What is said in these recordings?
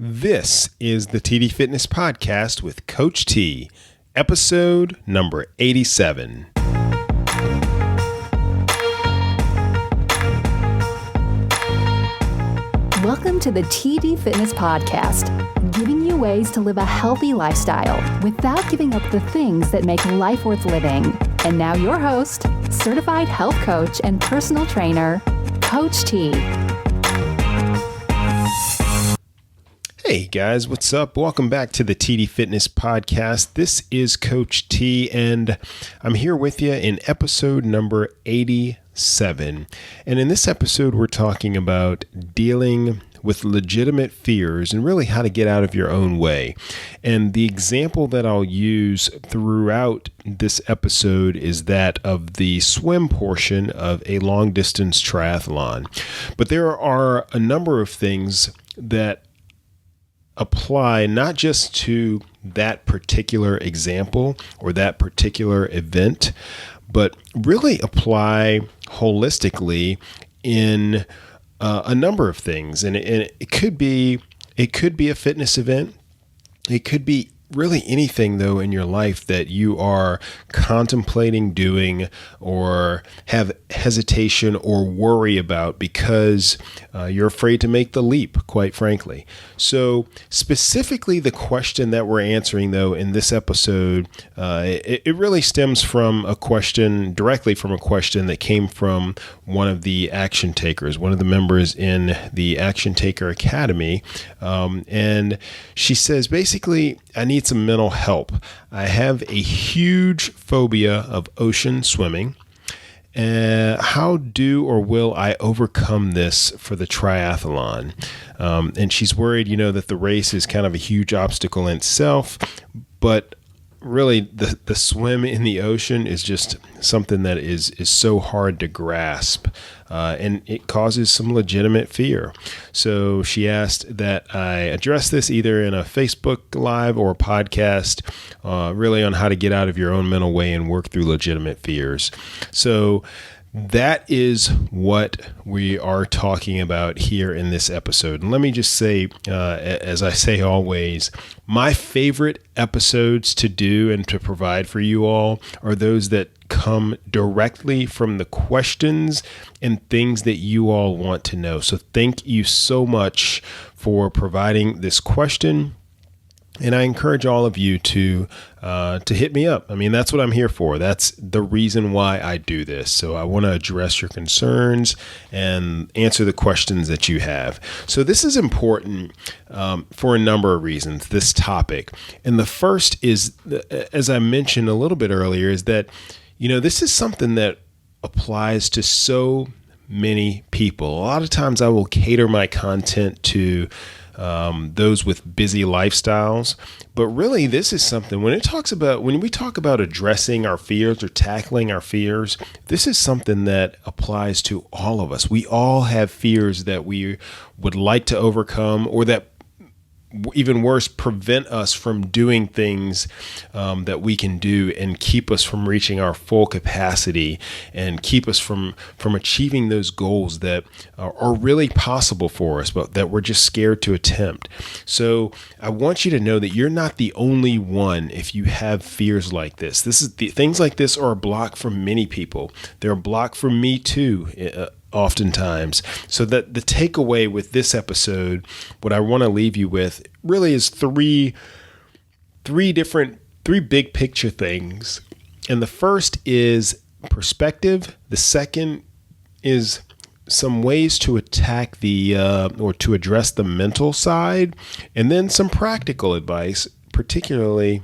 This is the TD Fitness Podcast with Coach T, episode number 87. Welcome to the TD Fitness Podcast, giving you ways to live a healthy lifestyle without giving up the things that make life worth living. And now your host, certified health coach and personal trainer, Coach T. Hey guys, what's up? Welcome back to the TD Fitness Podcast. This is Coach T, and I'm here with you in episode number 87. And in this episode, we're talking about dealing with legitimate fears and really how to get out of your own way. And the example that I'll use throughout this episode is that of the swim portion of a long distance triathlon. But there are a number of things that apply not just to that particular example or that particular event, but really apply holistically in a number of things. And it could be a fitness event. It could be really anything, though, in your life that you are contemplating doing or have hesitation or worry about because you're afraid to make the leap, quite frankly. So specifically, the question that we're answering, though, in this episode, it really stems from directly from a question that came from one of the action takers, one of the members in the Action Taker Academy. And she says, basically, I need some mental help. I have a huge phobia of ocean swimming. How do or will I overcome this for the triathlon? And she's worried, that the race is kind of a huge obstacle in itself, but really the swim in the ocean is just something that is so hard to grasp, and it causes some legitimate fear. So she asked that I address this either in a Facebook Live or a podcast, really on how to get out of your own mental way and work through legitimate fears. So that is what we are talking about here in this episode. And let me just say, as I say always, my favorite episodes to do and to provide for you all are those that come directly from the questions and things that you all want to know. So thank you so much for providing this question. And I encourage all of you to hit me up. I mean, that's what I'm here for. That's the reason why I do this. So I want to address your concerns and answer the questions that you have. So this is important for a number of reasons, this topic. And the first is, as I mentioned a little bit earlier, is that, this is something that applies to so many people. A lot of times I will cater my content to those with busy lifestyles. But really, this is something, when we talk about addressing our fears or tackling our fears, this is something that applies to all of us. We all have fears that we would like to overcome, or that, even worse, prevent us from doing things that we can do and keep us from reaching our full capacity and keep us from achieving those goals that are really possible for us, but that we're just scared to attempt. So I want you to know that you're not the only one if you have fears like this. Things like this are a block for many people. They're a block for me too. Oftentimes. So that the takeaway with this episode, what I want to leave you with really is three big picture things. And the first is perspective. The second is some ways to attack or to address the mental side, and then some practical advice, particularly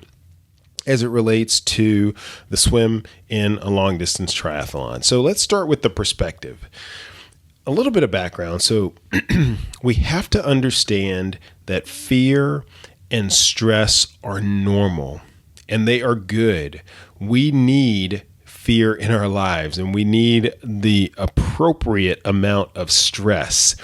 as it relates to the swim in a long distance triathlon. So let's start with the perspective. A little bit of background. So we have to understand that fear and stress are normal and they are good. We need fear in our lives, and we need the appropriate amount of stress.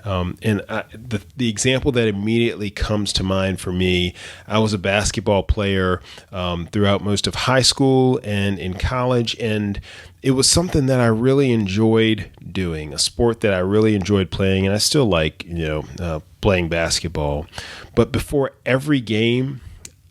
The example that immediately comes to mind for me, I was a basketball player throughout most of high school and in college, and it was something that I really enjoyed doing, a sport that I really enjoyed playing, and I still like, playing basketball. But before every game,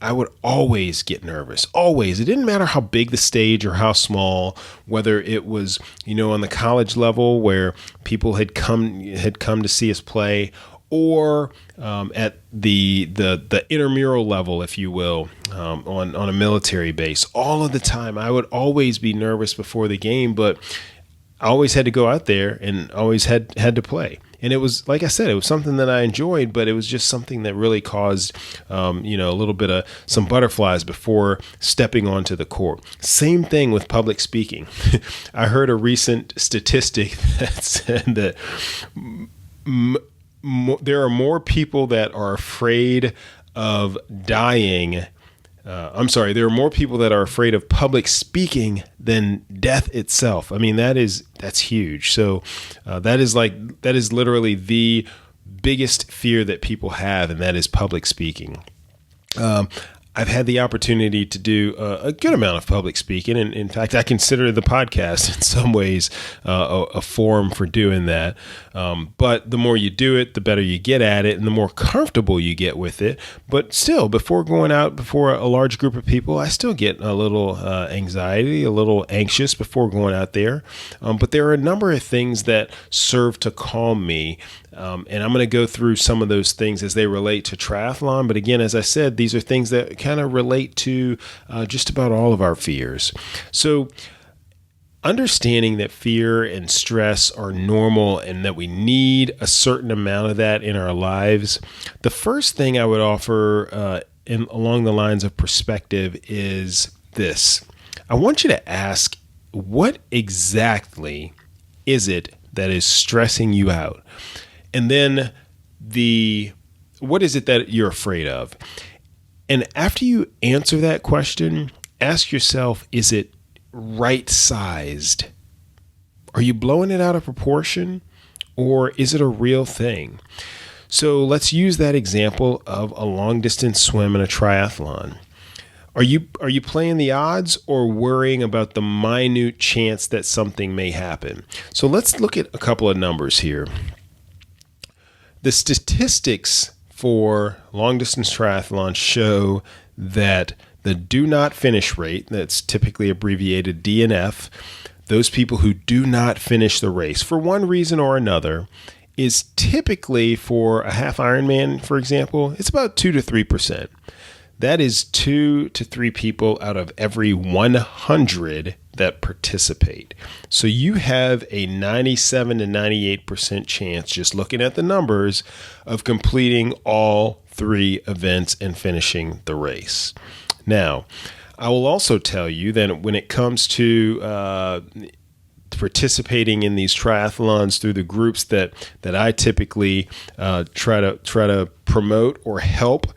I would always get nervous. Always. It didn't matter how big the stage or how small, whether it was, on the college level where people had come to see us play, or at the intramural level, if you will, on a military base. All of the time, I would always be nervous before the game, but I always had to go out there and always had to play. And it was, like I said, it was something that I enjoyed, but it was just something that really caused, a little bit of some butterflies before stepping onto the court. Same thing with public speaking. I heard a recent statistic that said that there are more people that are afraid of dying. There are more people that are afraid of public speaking than death itself. I mean, that's huge. So that is literally the biggest fear that people have, and that is public speaking. I've had the opportunity to do a good amount of public speaking. And in fact, I consider the podcast in some ways a forum for doing that. But the more you do it, the better you get at it and the more comfortable you get with it. But still, before going out before a large group of people, I still get a little anxiety, a little anxious before going out there. But there are a number of things that serve to calm me. And I'm going to go through some of those things as they relate to triathlon. But again, as I said, these are things that kind of relate to just about all of our fears. So understanding that fear and stress are normal and that we need a certain amount of that in our lives, the first thing I would offer along the lines of perspective is this. I want you to ask, what exactly is it that is stressing you out? And then what is it that you're afraid of? And after you answer that question, ask yourself, is it right-sized? Are you blowing it out of proportion? Or is it a real thing? So let's use that example of a long-distance swim and a triathlon. Are you playing the odds or worrying about the minute chance that something may happen? So let's look at a couple of numbers here. The statistics for long-distance triathlon show that the do not finish rate, that's typically abbreviated DNF, those people who do not finish the race for one reason or another, is typically for a half Ironman, for example, it's about 2 to 3%. That is 2 to 3 people out of every 100 that participate. So you have a 97 to 98% chance, just looking at the numbers, of completing all 3 events and finishing the race. Now, I will also tell you that when it comes to participating in these triathlons through the groups that I typically try to promote or help,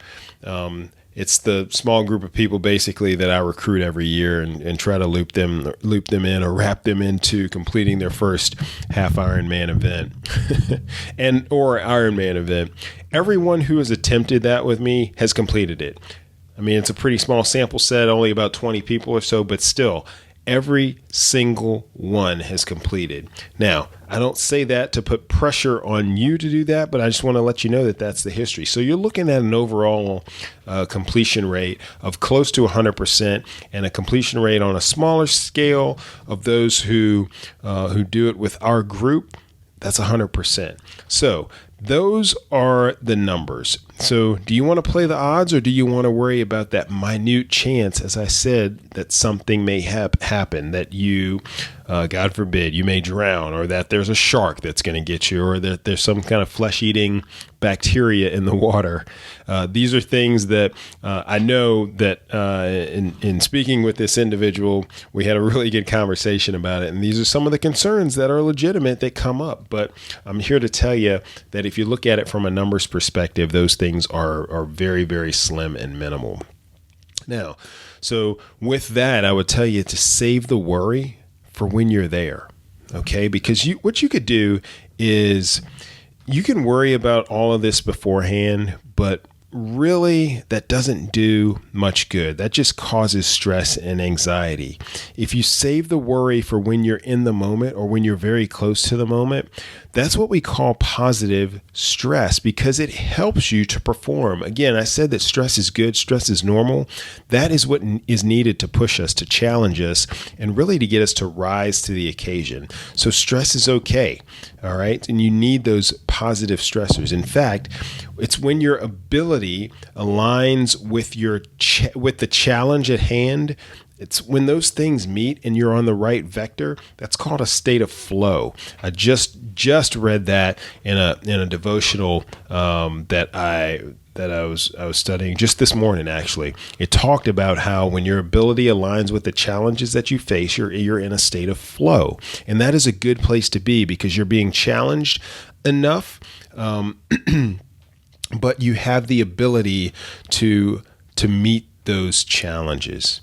it's the small group of people basically that I recruit every year and try to loop them in or wrap them into completing their first half Ironman event or Ironman event. Everyone who has attempted that with me has completed it. I mean, it's a pretty small sample set, only about 20 people or so, but still, every single one has completed. Now, I don't say that to put pressure on you to do that, but I just want to let you know that that's the history. So you're looking at an overall completion rate of close to 100% and a completion rate on a smaller scale of those who do it with our group. That's 100%. So those are the numbers. So do you want to play the odds or do you want to worry about that minute chance, as I said, that something may happen, that you, God forbid, you may drown, or that there's a shark that's going to get you, or that there's some kind of flesh-eating bacteria in the water? These are things that I know that in speaking with this individual, we had a really good conversation about it. And these are some of the concerns that are legitimate that come up. But I'm here to tell you that if you look at it from a numbers perspective, those things are very, very slim and minimal. Now, so with that, I would tell you to save the worry for when you're there, okay? Because what you could do is you can worry about all of this beforehand, but really, that doesn't do much good. That just causes stress and anxiety. If you save the worry for when you're in the moment or when you're very close to the moment, that's what we call positive stress, because it helps you to perform. Again, I said that stress is good, stress is normal. That is what is needed to push us, to challenge us, and really to get us to rise to the occasion. So stress is okay, all right? And you need those positive stressors. In fact, it's when your ability aligns with with the challenge at hand. It's when those things meet and you're on the right vector. That's called a state of flow. I just read that in a devotional that I was studying just this morning. Actually, it talked about how when your ability aligns with the challenges that you face, you're in a state of flow, and that is a good place to be because you're being challenged enough, but you have the ability to meet those challenges.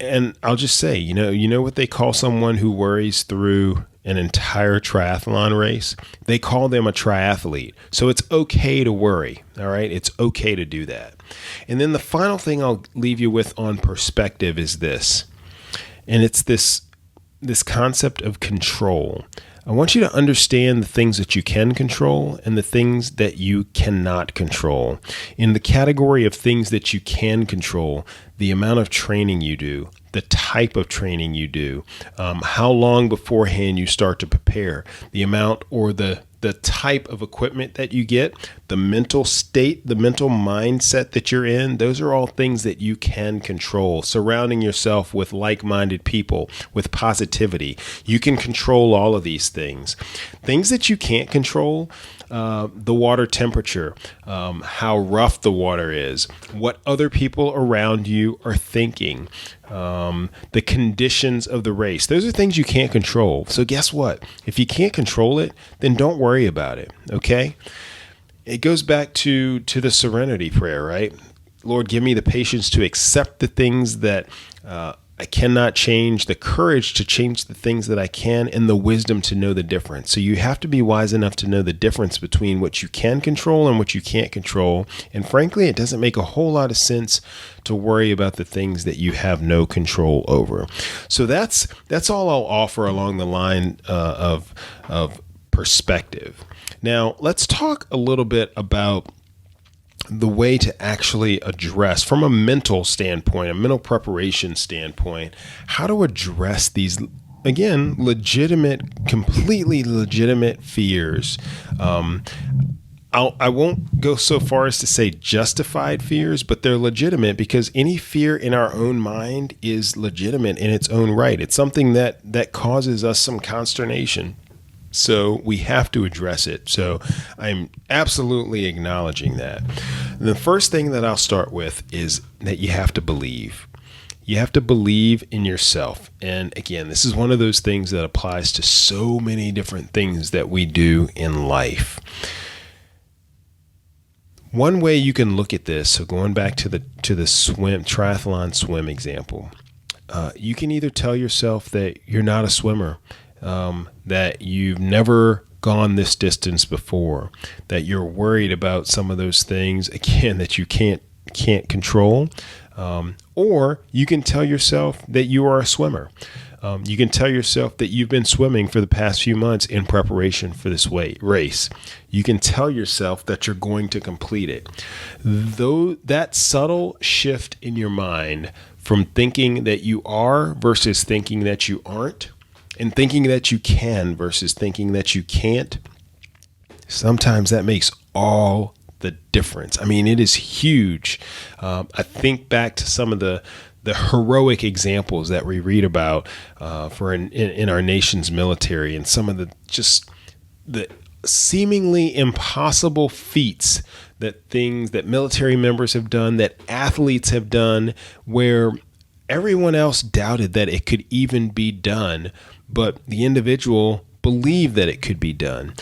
And I'll just say, you know what they call someone who worries through an entire triathlon race? They call them a triathlete. So it's okay to worry. All right. It's okay to do that. And then the final thing I'll leave you with on perspective is this. And it's this concept of control. I want you to understand the things that you can control and the things that you cannot control. In the category of things that you can control, the amount of training you do, the type of training you do, how long beforehand you start to prepare, the amount or the type of equipment that you get, the mental state, the mental mindset that you're in, those are all things that you can control. Surrounding yourself with like-minded people, with positivity. You can control all of these things. Things that you can't control, the water temperature, how rough the water is, what other people around you are thinking, the conditions of the race. Those are things you can't control. So guess what? If you can't control it, then don't worry about it, okay? It goes back to the Serenity Prayer, right? Lord, give me the patience to accept the things that I cannot change, the courage to change the things that I can, and the wisdom to know the difference. So you have to be wise enough to know the difference between what you can control and what you can't control. And frankly, it doesn't make a whole lot of sense to worry about the things that you have no control over. So that's all I'll offer along the line of perspective. Now, let's talk a little bit about the way to actually address, from a mental standpoint, a mental preparation standpoint, how to address these, again, completely legitimate fears. I won't go so far as to say justified fears, but they're legitimate because any fear in our own mind is legitimate in its own right. It's something that causes us some consternation. So we have to address it. So I'm absolutely acknowledging that. The first thing that I'll start with is that you have to believe. You have to believe in yourself. And again, this is one of those things that applies to so many different things that we do in life. One way you can look at this, so going back to the triathlon swim example, you can either tell yourself that you're not a swimmer, that you've never gone this distance before, that you're worried about some of those things, again, that you can't control, or you can tell yourself that you are a swimmer. You can tell yourself that you've been swimming for the past few months in preparation for this race. You can tell yourself that you're going to complete it. Though that subtle shift in your mind from thinking that you are versus thinking that you aren't, and thinking that you can versus thinking that you can't, sometimes that makes all the difference. I mean, it is huge. I think back to some of the heroic examples that we read about in our nation's military, and some of the seemingly impossible feats that military members have done, that athletes have done, where everyone else doubted that it could even be done, but the individual believed that it could be done.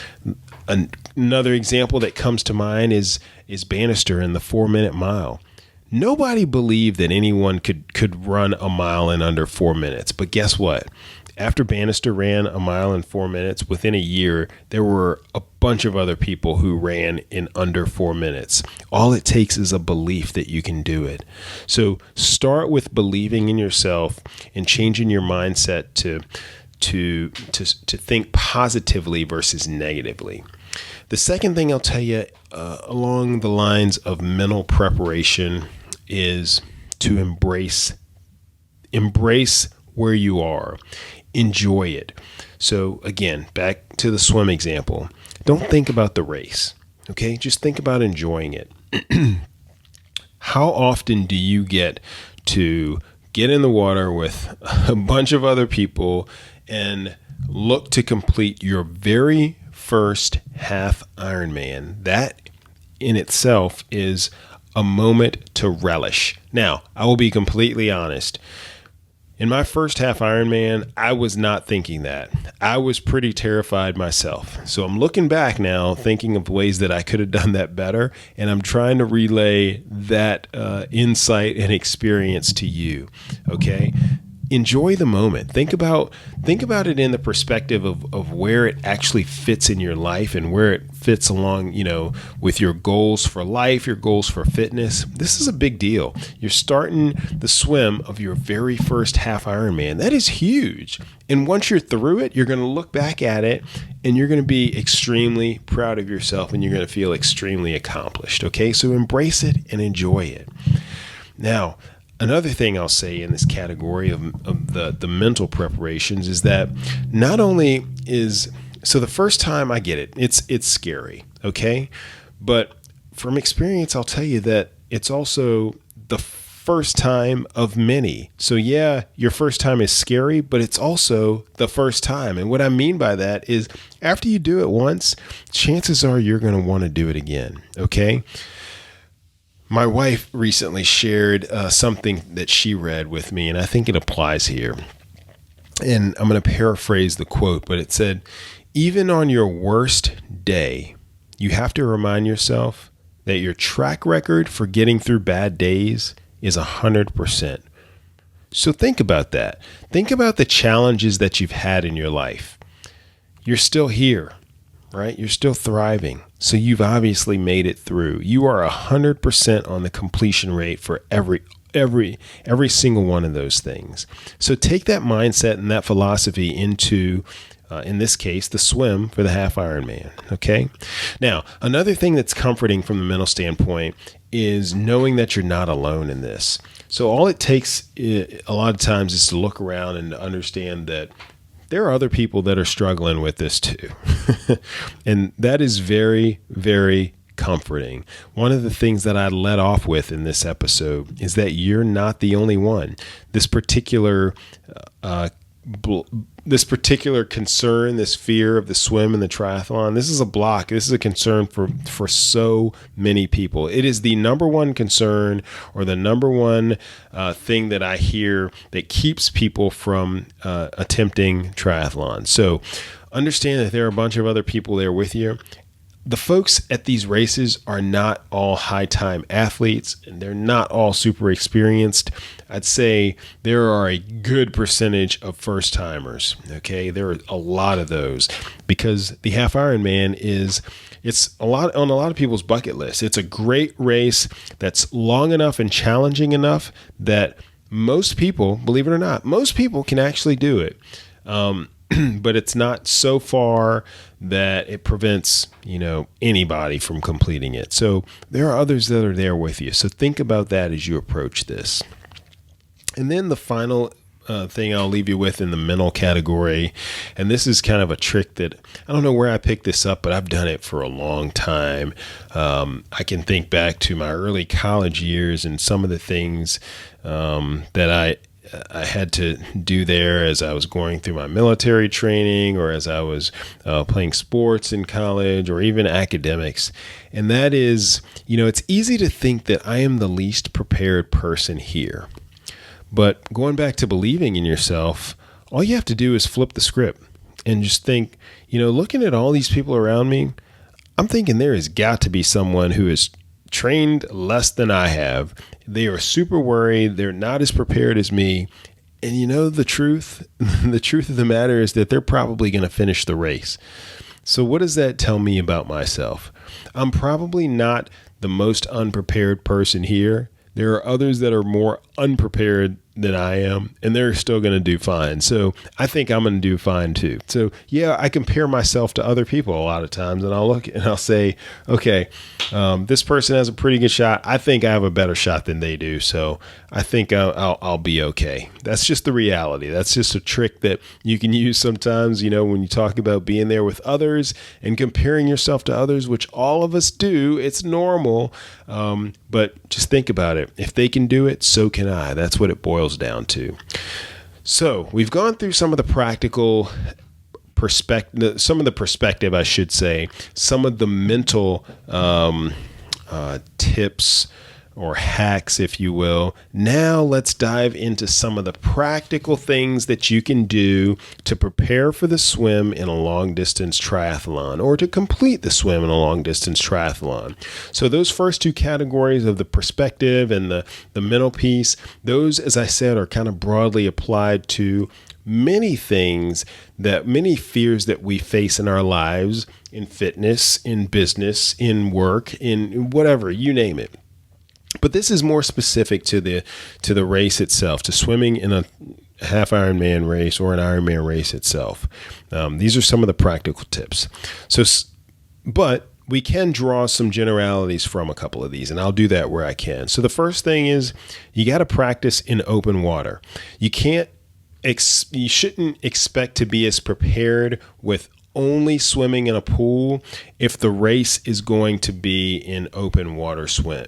Another example that comes to mind is Bannister in the 4-minute mile. Nobody believed that anyone could run a mile in under 4 minutes, but guess what? After Bannister ran a mile in 4 minutes, within a year, there were a bunch of other people who ran in under 4 minutes. All it takes is a belief that you can do it. So start with believing in yourself and changing your mindset to think positively versus negatively. The second thing I'll tell you along the lines of mental preparation is to embrace where you are. Enjoy it. So again, back to the swim example. Don't think about the race, okay? Just think about enjoying it. How often do you get to get in the water with a bunch of other people and look to complete your very first half Ironman? That in itself is a moment to relish. Now, I will be completely honest. In my first half Ironman, I was not thinking that. I was pretty terrified myself. So I'm looking back now, thinking of ways that I could have done that better, and I'm trying to relay that insight and experience to you. Okay? Enjoy the moment. Think about it in the perspective of where it actually fits in your life and where it fits along, with your goals for life, your goals for fitness. This is a big deal. You're starting the swim of your very first half Ironman. That is huge. And once you're through it, you're going to look back at it and you're going to be extremely proud of yourself and you're going to feel extremely accomplished. Okay, so embrace it and enjoy it. Now, another thing I'll say in this category of the mental preparations is that not only so the first time, I get it, it's scary, okay? But from experience, I'll tell you that it's also the first time of many. So yeah, your first time is scary, but it's also the first time. And what I mean by that is after you do it once, chances are you're going to want to do it again, okay? My wife recently shared something that she read with me, and I think it applies here. And I'm going to paraphrase the quote, but it said, "Even on your worst day, you have to remind yourself that your track record for getting through bad days is 100%. So think about that. Think about the challenges that you've had in your life. You're still here, right? You're still thriving. So you've obviously made it through. You are 100% on the completion rate for every single one of those things. So take that mindset and that philosophy into, in this case, the swim for the half Ironman. Okay. Now, another thing that's comforting from the mental standpoint is knowing that you're not alone in this. So all it takes a lot of times is to look around and to understand that there are other people that are struggling with this too. And that is very, very comforting. One of the things that I led off with in this episode is that you're not the only one. This particular concern, this fear of the swim and the triathlon, this is a block. This is a concern for so many people. It is the number one concern or the number one thing that I hear that keeps people from attempting triathlon. So understand that there are a bunch of other people there with you. The folks at these races are not all high-time athletes, and they're not all super experienced. I'd say there are a good percentage of first-timers, okay? There are a lot of those because the half Ironman it's a lot on a lot of people's bucket list. It's a great race that's long enough and challenging enough that most people, believe it or not, most people can actually do it. But it's not so far that it prevents, anybody from completing it. So there are others that are there with you. So think about that as you approach this. And then the final thing I'll leave you with in the mental category, and this is kind of a trick that I don't know where I picked this up, but I've done it for a long time. I can think back to my early college years and some of the things that I had to do there as I was going through my military training or as I was playing sports in college or even academics. And that is, it's easy to think that I am the least prepared person here. But going back to believing in yourself, all you have to do is flip the script and just think, looking at all these people around me, I'm thinking there has got to be someone who is trained less than I have. They are super worried. They're not as prepared as me. And you know the truth? The truth of the matter is that they're probably going to finish the race. So what does that tell me about myself? I'm probably not the most unprepared person here. There are others that are more unprepared than I am, and they're still going to do fine. So I think I'm going to do fine too. So yeah, I compare myself to other people a lot of times, and I'll look and I'll say, okay, this person has a pretty good shot. I think I have a better shot than they do. So I think I'll be okay. That's just the reality. That's just a trick that you can use sometimes, when you talk about being there with others and comparing yourself to others, which all of us do. It's normal. But just think about it. If they can do it, so can I. That's what it boils down to. So we've gone through some of the practical perspective, some of the mental tips or hacks, if you will. Now let's dive into some of the practical things that you can do to prepare for the swim in a long distance triathlon, or to complete the swim in a long distance triathlon. So those first two categories of the perspective and the mental piece, those, as I said, are kind of broadly applied to many things, many fears that we face in our lives, in fitness, in business, in work, in whatever, you name it. But this is more specific to the race itself, to swimming in a half Ironman race or an Ironman race itself. These are some of the practical tips. But we can draw some generalities from a couple of these, and I'll do that where I can. So the first thing is you got to practice in open water. You shouldn't expect to be as prepared with only swimming in a pool if the race is going to be in open water swim.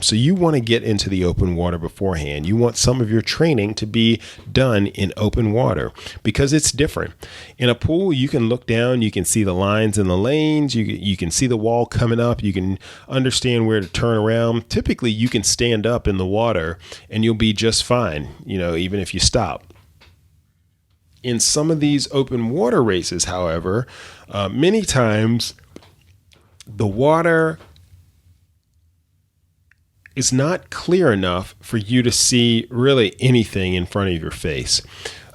So you want to get into the open water beforehand. You want some of your training to be done in open water because it's different. In a pool, you can look down, you can see the lines and the lanes, you can see the wall coming up, you can understand where to turn around. Typically, you can stand up in the water and you'll be just fine, even if you stop. In some of these open water races, however, many times the water is not clear enough for you to see really anything in front of your face.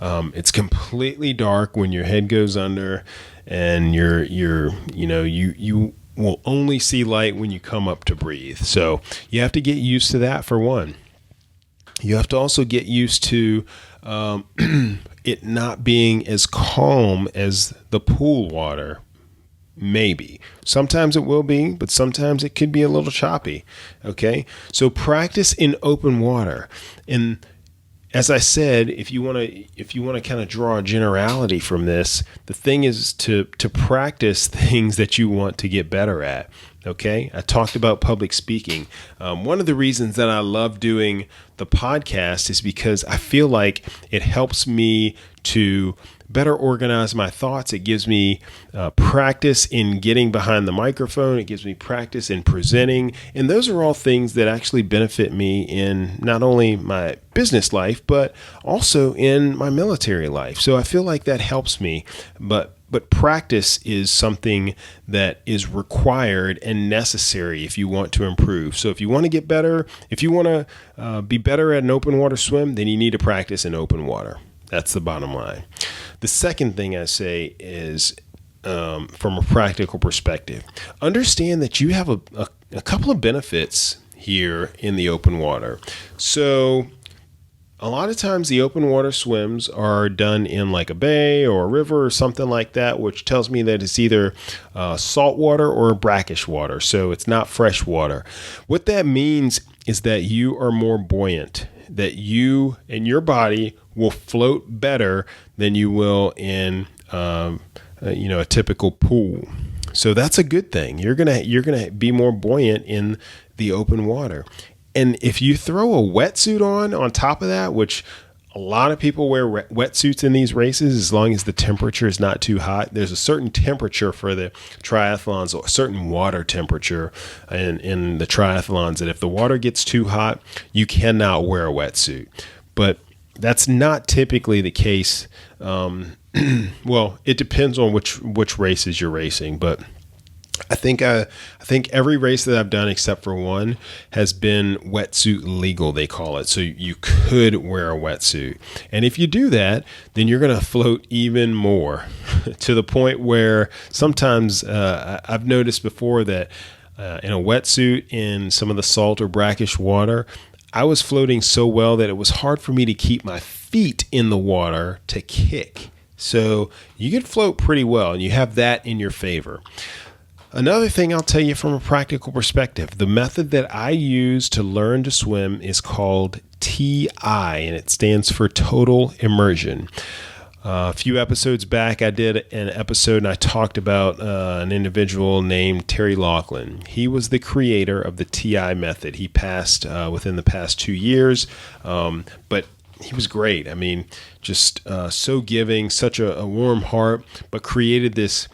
It's completely dark when your head goes under, and you will only see light when you come up to breathe. So you have to get used to that, for one. You have to also get used to it not being as calm as the pool water. Maybe. Sometimes it will be, but sometimes it could be a little choppy. Okay. So practice in open water. And as I said, if you want to kind of draw a generality from this, the thing is to practice things that you want to get better at. Okay. I talked about public speaking. One of the reasons that I love doing the podcast is because I feel like it helps me to better organize my thoughts. It gives me practice in getting behind the microphone. It gives me practice in presenting. And those are all things that actually benefit me in not only my business life, but also in my military life. So I feel like that helps me. But practice is something that is required and necessary if you want to improve. So if you want to get better, if you want to be better at an open water swim, then you need to practice in open water. That's the bottom line. The second thing I say is, from a practical perspective, understand that you have a couple of benefits here in the open water. So a lot of times the open water swims are done in like a bay or a river or something like that, which tells me that it's either salt water or brackish water. So it's not fresh water. What that means is that you are more buoyant, that you and your body will float better than you will in a typical pool. So that's a good thing. You're gonna be more buoyant in the open water. And if you throw a wetsuit on top of that, which a lot of people wear wetsuits in these races as long as the temperature is not too hot. There's a certain temperature for the triathlons, or a certain water temperature in the triathlons, that if the water gets too hot, you cannot wear a wetsuit. But that's not typically the case. Well, it depends on which races you're racing, but I think every race that I've done except for one has been wetsuit legal, they call it. So you could wear a wetsuit. And if you do that, then you're going to float even more to the point where sometimes I've noticed before that in a wetsuit in some of the salt or brackish water, I was floating so well that it was hard for me to keep my feet in the water to kick. So you can float pretty well, and you have that in your favor. Another thing I'll tell you from a practical perspective, the method that I use to learn to swim is called TI, and it stands for total immersion. A few episodes back, I did an episode and I talked about an individual named Terry Laughlin. He was the creator of the TI method. He passed within the past 2 years, but he was great. I mean, just so giving, such a warm heart, but created this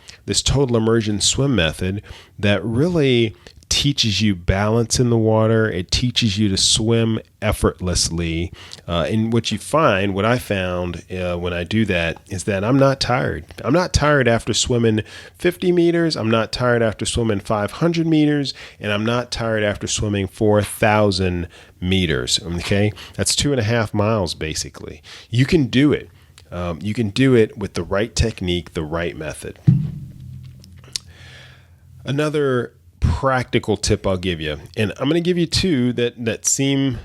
total immersion swim method that really teaches you balance in the water. It teaches you to swim effortlessly. And what I found when I do that is that I'm not tired. I'm not tired after swimming 50 meters. I'm not tired after swimming 500 meters. And I'm not tired after swimming 4,000 meters. Okay. That's 2.5 miles, basically. You can do it. You can do it with the right technique, the right method. Another practical tip I'll give you, and I'm going to give you two that seem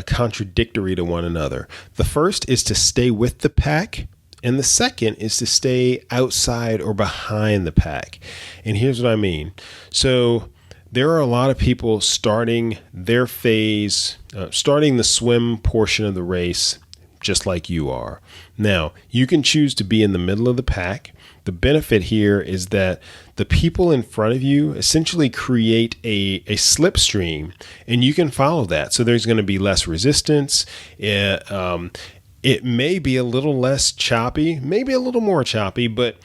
contradictory to one another. The first is to stay with the pack, and the second is to stay outside or behind the pack. And here's what I mean. So there are a lot of people starting their phase, starting the swim portion of the race just like you are. Now, you can choose to be in the middle of the pack. The benefit here is that the people in front of you essentially create a slipstream, and you can follow that. So there's going to be less resistance. It may be a little less choppy, maybe a little more choppy, but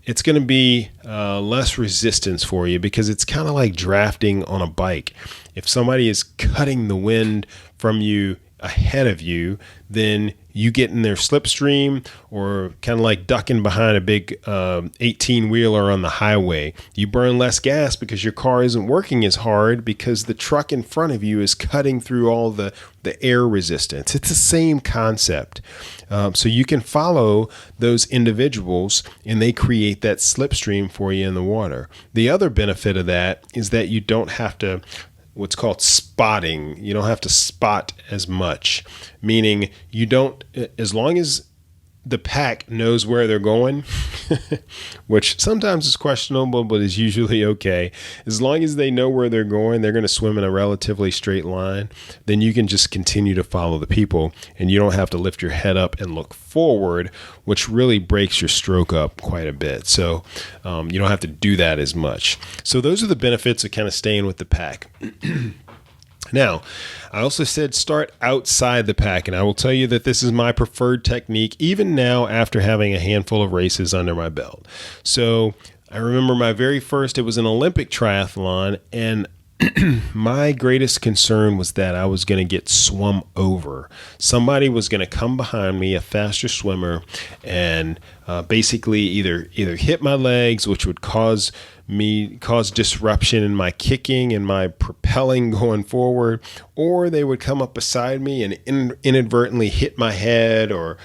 it's going to be less resistance for you because it's kind of like drafting on a bike. If somebody is cutting the wind from you ahead of you, then you get in their slipstream, or kind of like ducking behind a big 18-wheeler on the highway. You burn less gas because your car isn't working as hard because the truck in front of you is cutting through all the air resistance. It's the same concept. So you can follow those individuals and they create that slipstream for you in the water. The other benefit of that is that you don't have to what's called spotting. You don't have to spot as much, meaning you don't, as long as the pack knows where they're going, which sometimes is questionable, but is usually okay. As long as they know where they're going, they're going to swim in a relatively straight line. Then you can just continue to follow the people, and you don't have to lift your head up and look forward, which really breaks your stroke up quite a bit. So you don't have to do that as much. So those are the benefits of kind of staying with the pack. Now, I also said start outside the pack, and I will tell you that this is my preferred technique, even now after having a handful of races under my belt. So I remember my very first, it was an Olympic triathlon, and my greatest concern was that I was going to get swum over. Somebody was going to come behind me, a faster swimmer, and basically either hit my legs, which would cause disruption in my kicking and my propelling going forward, or they would come up beside me and inadvertently hit my head or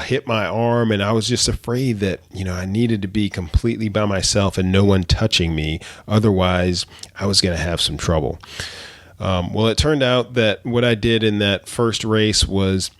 hit my arm. And I was just afraid that, I needed to be completely by myself and no one touching me. Otherwise, I was going to have some trouble. Well, it turned out that what I did in that first race was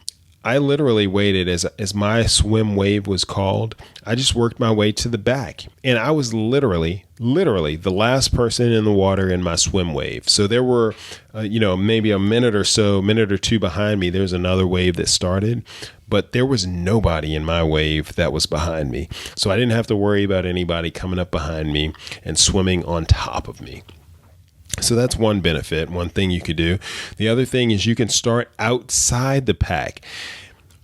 I literally waited as my swim wave was called. I just worked my way to the back, and I was literally the last person in the water in my swim wave. So there were, maybe a minute or two behind me, there's another wave that started, but there was nobody in my wave that was behind me. So I didn't have to worry about anybody coming up behind me and swimming on top of me. So that's one benefit, one thing you could do. The other thing is you can start outside the pack.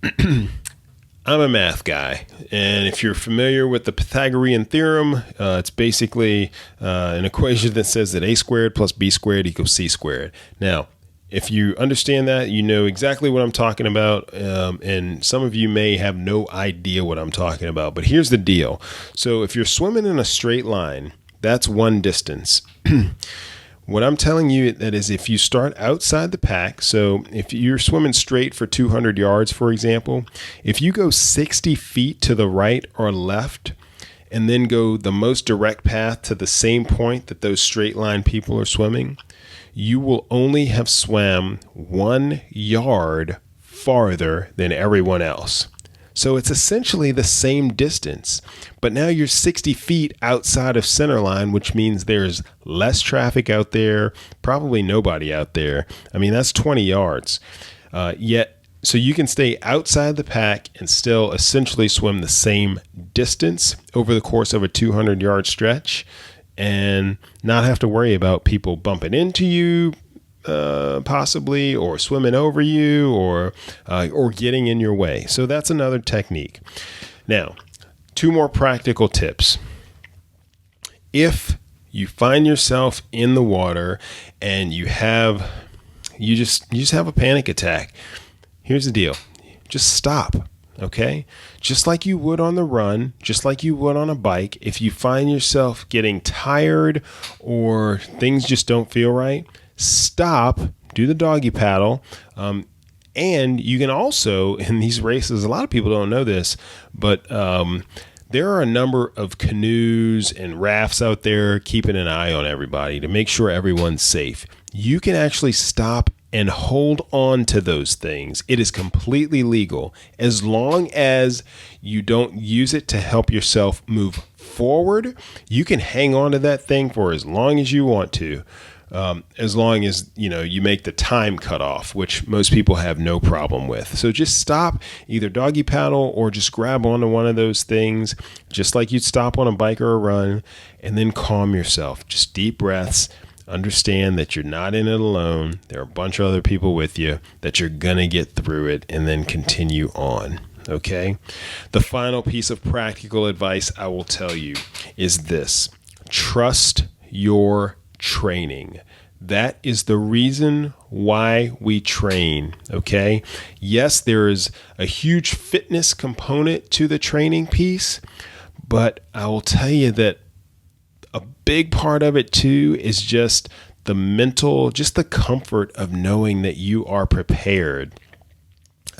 I'm a math guy, and if you're familiar with the Pythagorean Theorem, it's basically an equation that says that a squared plus b squared equals c squared. Now, if you understand that, you know exactly what I'm talking about, and some of you may have no idea what I'm talking about, but here's the deal. So if you're swimming in a straight line, That's one distance. What I'm telling you that is if you start outside the pack, so if you're swimming straight for 200 yards, for example, if you go 60 feet to the right or left and then go the most direct path to the same point that those straight line people are swimming, you will only have swam 1 yard farther than everyone else. So it's essentially the same distance, but now you're 60 feet outside of center line, which means there's less traffic out there, probably nobody out there. I mean, that's 20 yards. So you can stay outside the pack and still essentially swim the same distance over the course of a 200-yard stretch and not have to worry about people bumping into you, possibly, or swimming over you, or getting in your way. So that's another technique. Now, 2 more practical tips. If you find yourself in the water and you just have a panic attack, here's the deal. Just stop. Okay? Just like you would on the run, just like you would on a bike, if you find yourself getting tired or things just don't feel right, stop, do the doggy paddle. And you can also, in these races, a lot of people don't know this, but there are a number of canoes and rafts out there keeping an eye on everybody to make sure everyone's safe. You can actually stop and hold on to those things. It is completely legal as long as you don't use it to help yourself move forward. You can hang on to that thing for as long as you want to. As long as, you make the time cutoff, which most people have no problem with. So just stop, either doggy paddle or just grab onto one of those things, just like you'd stop on a bike or a run, and then calm yourself. Just deep breaths. Understand that you're not in it alone. There are a bunch of other people with you, that you're going to get through it, and then continue on. Okay? The final piece of practical advice I will tell you is this. Trust your training. That is the reason why we train, okay? Yes, there is a huge fitness component to the training piece, but I will tell you that a big part of it too is just the mental, just the comfort of knowing that you are prepared.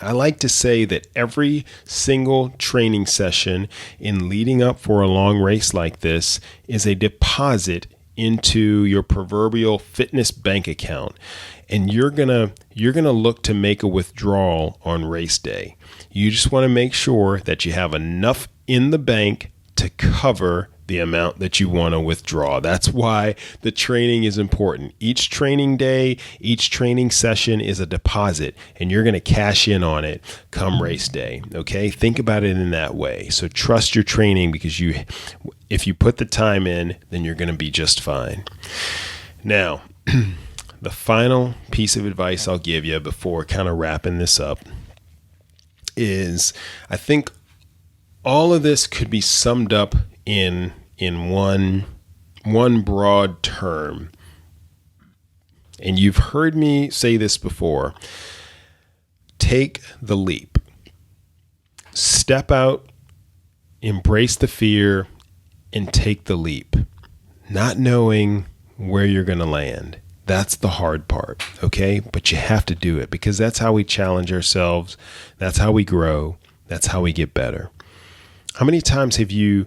I like to say that every single training session in leading up for a long race like this is a deposit into your proverbial fitness bank account, and you're gonna look to make a withdrawal on race day. You just want to make sure that you have enough in the bank to cover the amount that you want to withdraw. That's why the training is important. Each training day, each training session is a deposit, and you're going to cash in on it come race day. Okay? Think about it in that way. So trust your training, because if you put the time in, then you're going to be just fine. Now, the final piece of advice I'll give you before kind of wrapping this up is, I think all of this could be summed up in one broad term. And you've heard me say this before. Take the leap. Step out, embrace the fear, and take the leap. Not knowing where you're going to land. That's the hard part, okay? But you have to do it, because that's how we challenge ourselves. That's how we grow. That's how we get better. How many times have you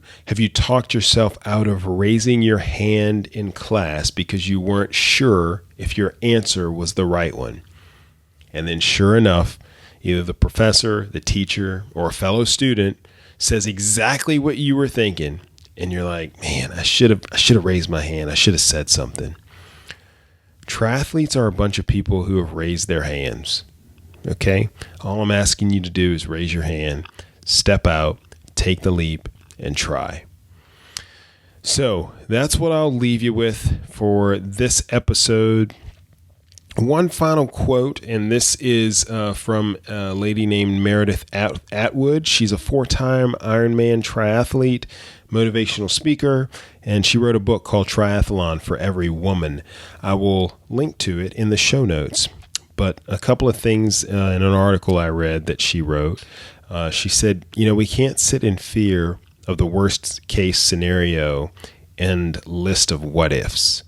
talked yourself out of raising your hand in class because you weren't sure if your answer was the right one? And then sure enough, either the professor, the teacher, or a fellow student says exactly what you were thinking, and you're like, man, I should have raised my hand. I should have said something. Triathletes are a bunch of people who have raised their hands. Okay? All I'm asking you to do is raise your hand, step out, take the leap, and try. So that's what I'll leave you with for this episode. One final quote, and this is from a lady named Meredith Atwood. She's a 4-time Ironman triathlete, motivational speaker, and she wrote a book called Triathlon for Every Woman. I will link to it in the show notes. But a couple of things in an article I read that she wrote. She said, we can't sit in fear of the worst case scenario and list of what ifs.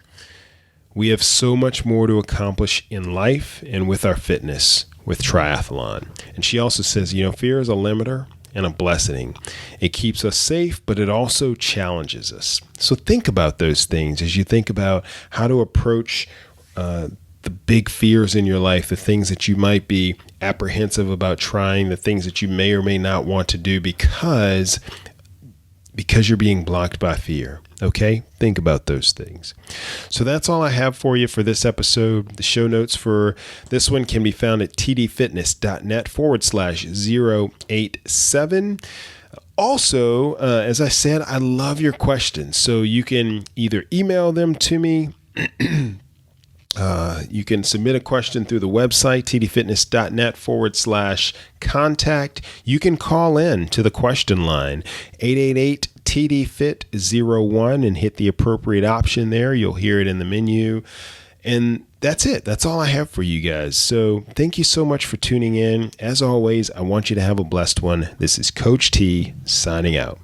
We have so much more to accomplish in life and with our fitness, with triathlon. And she also says, fear is a limiter and a blessing. It keeps us safe, but it also challenges us. So think about those things as you think about how to approach the big fears in your life, the things that you might be apprehensive about trying, the things that you may or may not want to do because you're being blocked by fear. Okay? Think about those things. So that's all I have for you for this episode. The show notes for this one can be found at tdfitness.net/087. Also, as I said, I love your questions. So you can either email them to me. You can submit a question through the website, tdfitness.net/contact. You can call in to the question line, 888-TDFIT-01, and hit the appropriate option there. You'll hear it in the menu. And that's it. That's all I have for you guys. So thank you so much for tuning in. As always, I want you to have a blessed one. This is Coach T signing out.